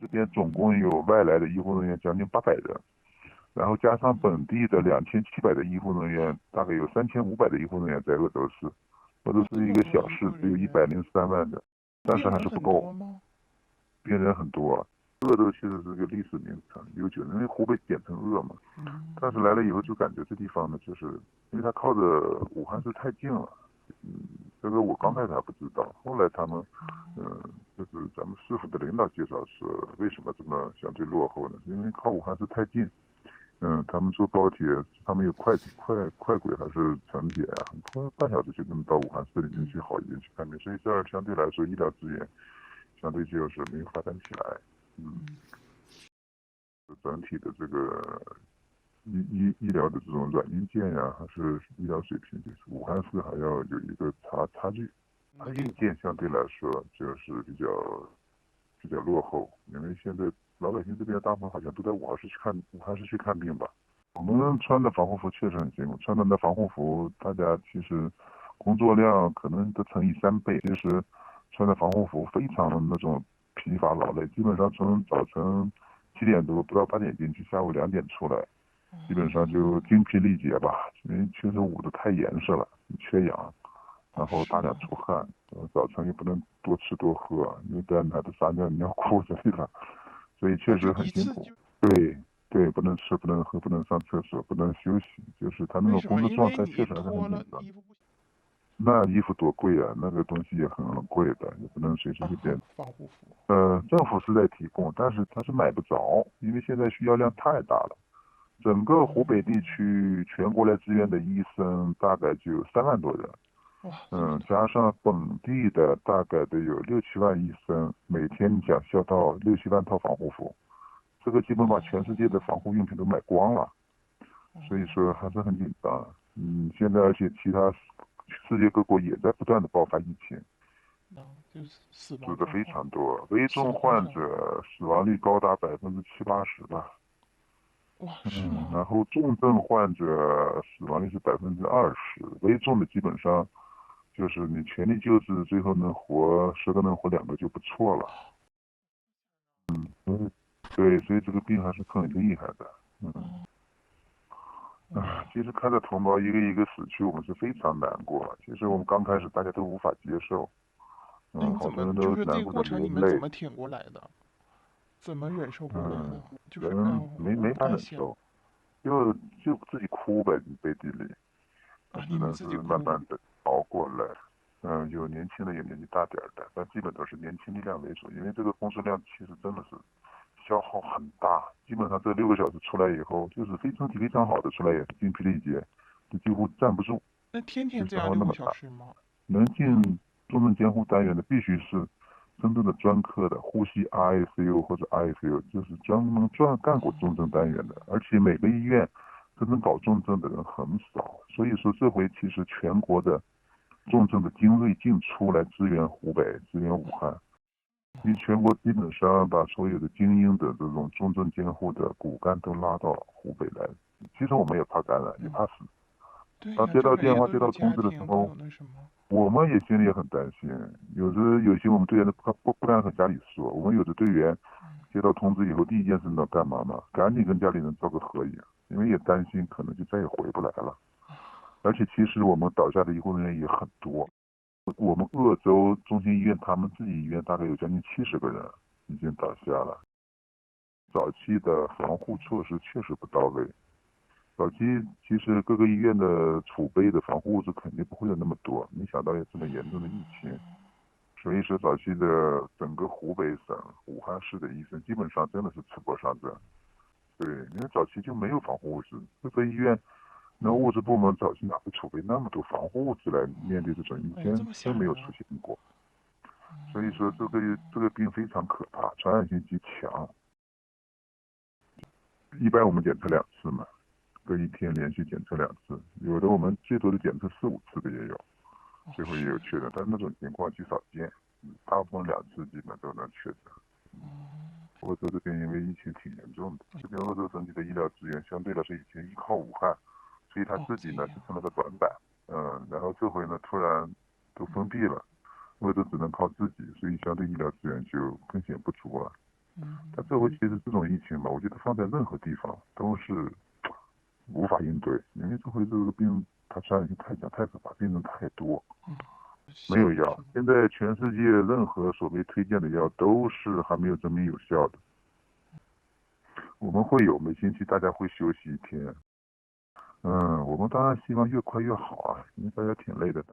这边总共有外来的医护人员将近800人，然后加上本地的2700的医护人员，大概有3500的医护人员在鄂州市。鄂州哇，这是一个么多医护小市，只有人员，103万人，但是还病人很是不够，多吗？病人很多。鄂州其实是个历史名城，悠久，因为湖北简称鄂嘛。但是来了以后就感觉这地方呢，就是因为它靠着武汉市太近了。嗯，这个我刚开始还不知道，后来他们，就是咱们市府的领导介绍说，为什么这么相对落后呢？因为靠武汉市太近。他们坐高铁，他们有快轨还是城铁呀、很快半小时就能到武汉市里面去好医院去看病，所以这儿相对来说医疗资源相对就是没有发展起来。嗯，整体的这个医疗的这种软硬件呀，还是医疗水平，就是武汉市还要有一个差距。它硬件相对来说就是比较落后，因为现在老百姓这边大部分好像都在武汉市去看病吧。我们穿的防护服确实很辛苦，穿的那防护服，大家其实工作量可能都乘以3倍。其实穿的防护服非常的那种疲乏劳累，基本上从早晨7点多不到8点进去，下午2点出来，基本上就精疲力竭吧。因为确实捂得太严实了，缺氧，然哦，后大量是吗？出汗，早晨又不能多吃多喝，因为不然还得撒尿裤子里了，所以确哦，就实很辛苦。一次就对对，不能吃，不能喝，不能上厕所，不能休息，就是他那为什么？种工作因为你一状态确实还是很脱紧张。了衣服不行那衣服多贵啊，那个东西也很贵的，也不能随随便便。防护服。政府是在提供，但是它是买不着，因为现在需要量太大了。整个湖北地区全国来支援的医生大概就有3万多人，哇，这么多！加上本地的大概得有6、7万医生，每天你想销到6、7万套防护服，这个基本把全世界的防护用品都买光了，所以说还是很紧张。现在而且其他世界各国也在不断的爆发疫情，就是死亡死的非状况，常多，危死重患的非常多。者死亡率高达70%-80%吧。哇，是吗？然后重症患者死亡率是20%，危重的基本上就是你全力救治，最后能活10个能活2个就不错了。对，所以这个病还是很厉害的。嗯，哇，其实看着同胞一个一个死去，我们是非常难过。其实我们刚开始大家都无法接受，那你怎么好多人都就是这难过的个过程你们怎流泪。么挺过来的？怎么忍受过来嗯，的？就是人没我法在想忍受，就自己哭呗，背地里，那啊，只能是你们自己哭。慢慢的熬过来。有年轻的，有年纪大点儿的，但基本都是年轻力量为主，因为这个工作量其实真的是消耗很大。基本上这6个小时出来以后，就是身体非常好的出来也是精疲力竭，就几乎站不住，那天就消天这样六个耗那么大。小时吗？能进重症监护单元的必须是真正的专科的呼吸 ICU 或者 ICU，就是专门干过重症单元的，而且每个医院真正搞重症的人很少，所以说这回其实全国的重症的精锐进出来支援湖北、支援武汉，因为全国基本上把所有的精英的这种重症监护的骨干都拉到湖北来。其实我们也怕感染，也嗯，怕死。对呀，当接到电话、就是也都有接到通知的时家庭，都候，有那什么。我们也心里也很担心。有些我们队员都不敢和家里说。我们有的队员接到通知以后，第一件事能干嘛呢？赶紧跟家里人照个合影，因为也担心可能就再也回不来了。而且其实我们倒下的医护人员也很多。我们鄂州中心医院他们自己医院大概有将近70个人已经倒下了。早期的防护措施确实不到位。早期其实各个医院的储备的防护物资肯定不会有那么多，没想到有这么严重的疫情。所以说早期的整个湖北省武汉市的医生基本上真的是赤膊上阵。对，因为早期就没有防护物资，各个医院那物资部门早期哪会储备那么多防护物资来面对这种疫哎呀，这情，么真没有出吓人啊！现过。所以说这个病非常可怕，传染性极强。一般我们检测2次嘛，隔一天连续检测2次，有的我们最多的检测4、5次的也有，哦，最后也有是。确诊，但那种情况极少见，大部分2次基本都能确诊。鄂州这边因为疫情挺严重的，这边鄂州整体的医疗资源相对来说以前依靠武汉，所以他哦，自己这样。呢就成了个短板。然后这回呢突然都封闭了，鄂州只能靠自己，所以相对医疗资源就更显不足了。这回其实这种疫情吧，我觉得放在任何地方都是无法应对，因为这回这个病它传染性太强、太可怕，病人太多，没有药。现在全世界任何所谓推荐的药都是还没有证明有效的。我们会有每星期大家会休息一天，我们当然希望越快越好啊，因为大家挺累的。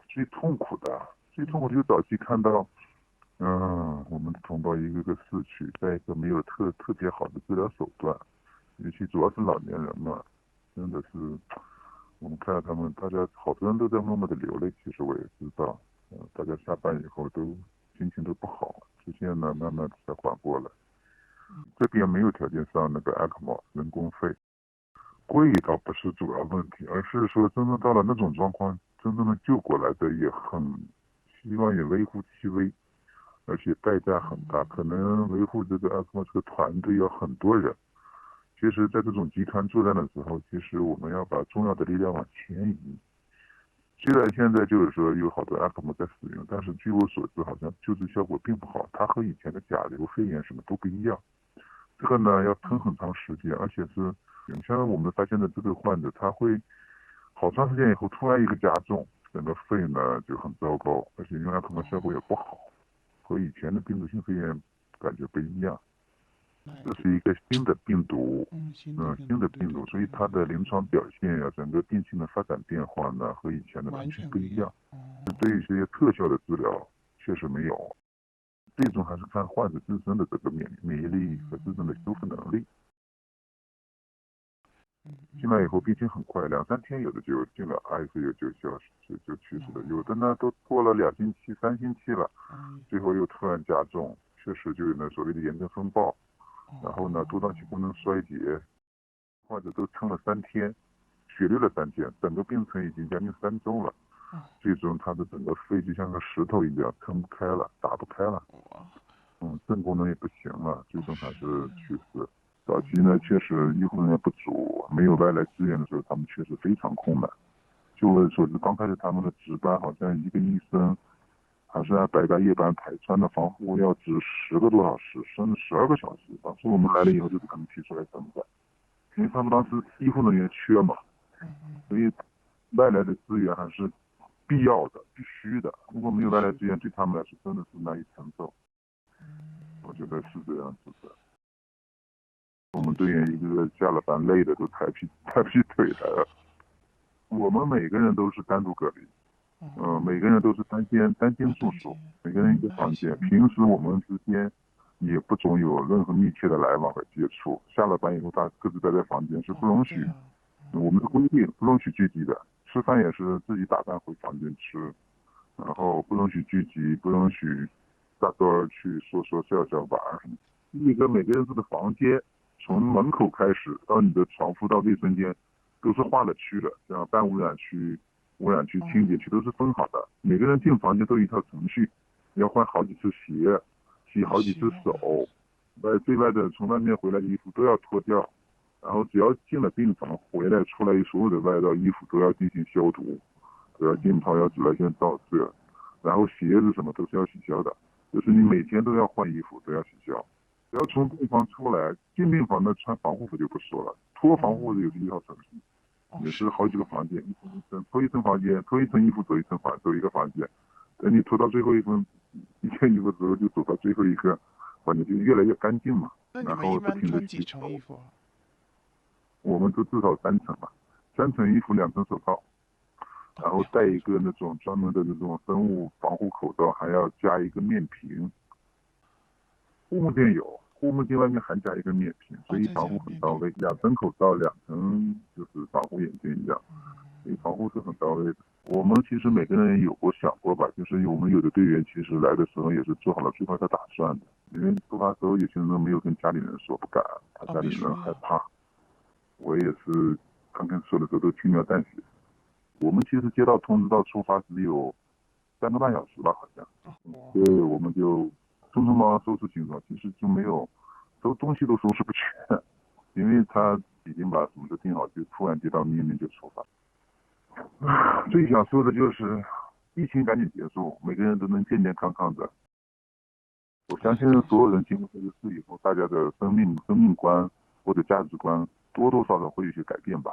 最痛苦的就是早期看到，我们的同胞一个个死去，在一个没有特别好的治疗手段，尤其主要是老年人嘛，真的是，我们看到他们，大家好多人都在默默的流泪。其实我也知道，大家下班以后都心情都不好，逐渐呢慢慢才缓过来。这边没有条件上那个 ECMO 人工肺，贵倒不是主要问题，而是说真正到了那种状况，真正的救过来的也很，希望也微乎其微，而且代价很大，可能维护这个 ECMO 这个团队要很多人。其实，在这种集团作战的时候，其实我们要把重要的力量往前移。虽然现在就是说有好多 ECMO 在使用，但是据我所知，好像救治效果并不好，它和以前的甲流肺炎什么都不一样。这个呢要撑很长时间，而且是像我们发现的这个患者，他会好长时间以后突然一个加重，整个肺呢就很糟糕，而且用 ECMO 效果也不好，和以前的病毒性肺炎感觉不一样。这是一个新的病毒，新的病毒，所以它的临床表现呀，整个病情的发展变化呢，和以前的完全不一样。对于这些特效的治疗确实没有，最终还是看患者自身的这个免疫力和自身的修复能力。进来以后病情很快，2-3天有的就进了 ICU 就去世了，有的呢都过了2星期、3星期了，最后又突然加重，确实就有那所谓的炎症风暴。然后呢，多脏器功能衰竭，患者都撑了3天，血流了3天，整个病程已经将近3周了。最终他的整个肺就像个石头一样撑不开了，打不开了，肾功能也不行了，最终还是去世。早期呢，确实医护人员不足，没有外来支援的时候，他们确实非常困难。就我所知，刚开始他们的值班好像一个医生还是按白班夜班排，穿的防护要值10个多小时，甚至12个小时。当时我们来了以后，就给他们提出来怎么办？因为他们当时医护人员缺嘛，所以外来的资源还是必要的、必须的。如果没有外来资源，对他们来说真的是难以承受。我觉得是这样子的。我们队员一个个下了班累的都抬不起腿来了。我们每个人都是单独隔离，每个人都是单间住宿，每个人一个房间。平时我们之间也不总有任何密切的来往和接触。下了班以后，大家各自待在房间，是不容许。我们的规定不容许聚集的，吃饭也是自己打饭回房间吃，然后不容许聚集，不容许大多去说笑玩。每个人住的房间，从门口开始到你的床铺到卫生间，都是划了区的，像半污染区、污染区、清洁区都是分好的。每个人进房间都有一套程序，要换好几次鞋，洗好几次手，对外的从外面回来的衣服都要脱掉，然后只要进了病房回来出来，所有的外套衣服都要进行消毒，都要浸泡，要紫外线照射，然后鞋子什么都是要洗消的，就是你每天都要换衣服，都要洗消。只要从病房出来，进病房的穿防护服就不说了，脱防护服也是一套程序，也是好几个房间，脱一层房间，脱一层衣服走一个房间，等你脱到最后一件衣服之后，就走到最后一个房间，就越来越干净嘛。那你们一般穿几层衣服啊？我们都至少3层吧，3层衣服2层手套，然后带一个那种专门的那种生物防护口罩，还要加一个面屏。护目镜有，护目镜外面还加一个面屏，所以防护很到位。2层口罩，2层就是防护眼镜一样，所以防护是很到位的。我们其实每个人有过想过吧，就是我们有的队员其实来的时候也是做好了最坏的打算的，因为出发时候有些人都没有跟家里人说，不敢，他家里人害怕。我也是刚开始说的时候都轻描淡写。我们其实接到通知到出发只有3个半小时吧，好像。对，我们就匆匆忙忙收拾行装，其实就没有收东西都收拾不全，因为他已经把什么都定好，就突然接到命令就出发。最想说的就是疫情赶紧结束，每个人都能健健康康的。我相信所有人进入这个市以后，大家的生命观或者价值观多多少少会有些改变吧。